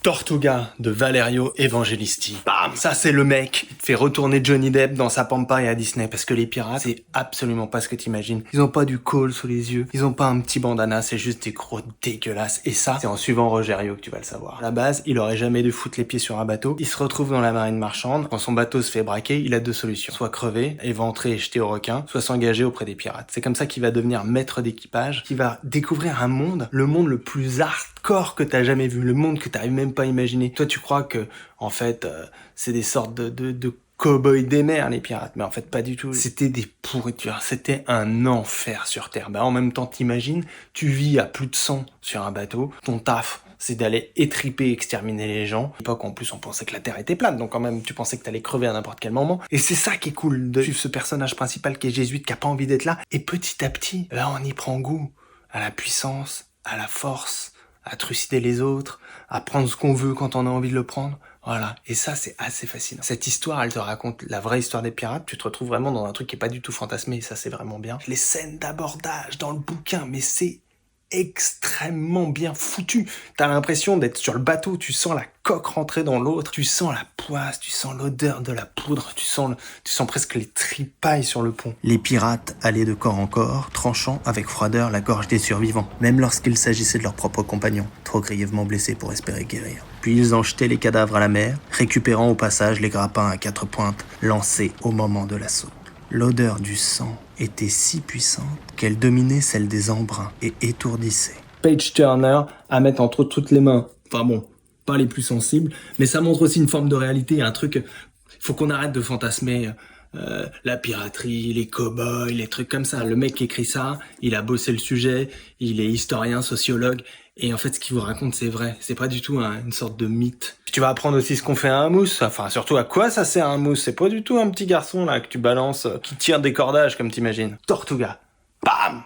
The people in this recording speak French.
Tortuga de Valerio Evangelisti. Bam! Ça, c'est le mec qui fait retourner Johnny Depp dans sa pampa et à Disney. Parce que les pirates, c'est absolument pas ce que t'imagines. Ils ont pas du col sous les yeux. Ils ont pas un petit bandana. C'est juste des gros dégueulasses. Et ça, c'est en suivant Rogerio que tu vas le savoir. À la base, il aurait jamais dû foutre les pieds sur un bateau. Il se retrouve dans la marine marchande. Quand son bateau se fait braquer, il a deux solutions. Soit crever, éventrer et jeter au requin, soit s'engager auprès des pirates. C'est comme ça qu'il va devenir maître d'équipage, qu'il va découvrir un monde, le monde le plus hardcore que t'as jamais vu, le monde que t'arrives même pas à imaginer. Toi, tu crois que, en fait, c'est des sortes de cow-boys des mers, les pirates. Mais en fait, pas du tout. C'était des pourritures. C'était un enfer sur Terre. En même temps, t'imagines, tu vis à plus de 100 sur un bateau. Ton taf, c'est d'aller étriper, exterminer les gens. À l'époque, en plus, on pensait que la Terre était plate. Donc quand même, tu pensais que t'allais crever à n'importe quel moment. Et c'est ça qui est cool, de suivre ce personnage principal qui est jésuite, qui a pas envie d'être là. Et petit à petit, là, on y prend goût à la puissance, à la force, à trucider les autres, à prendre ce qu'on veut quand on a envie de le prendre. Voilà. Et ça, c'est assez fascinant. Cette histoire, elle te raconte la vraie histoire des pirates. Tu te retrouves vraiment dans un truc qui est pas du tout fantasmé. Et ça, c'est vraiment bien. Les scènes d'abordage dans le bouquin, mais c'est extrêmement bien foutu. T'as l'impression d'être sur le bateau, tu sens la coque rentrer dans l'autre, tu sens la poisse, tu sens l'odeur de la poudre, tu sens presque les tripailles sur le pont. Les pirates allaient de corps en corps, tranchant avec froideur la gorge des survivants, même lorsqu'il s'agissait de leurs propres compagnons, trop grièvement blessés pour espérer guérir. Puis ils en jetaient les cadavres à la mer, récupérant au passage les grappins à 4 pointes lancés au moment de l'assaut. L'odeur du sang était si puissante qu'elle dominait celle des embruns et étourdissait. Page Turner à mettre entre toutes les mains. Enfin bon, pas les plus sensibles, mais ça montre aussi une forme de réalité, un truc. Faut qu'on arrête de fantasmer la piraterie, les cow-boys, les trucs comme ça. Le mec qui écrit ça, il a bossé le sujet, il est historien, sociologue, et en fait, ce qu'il vous raconte, c'est vrai. C'est pas du tout une sorte de mythe. Tu vas apprendre aussi ce qu'on fait à un mousse, enfin surtout à quoi ça sert un mousse. C'est pas du tout un petit garçon là que tu balances, qui tire des cordages comme t'imagines. Tortuga.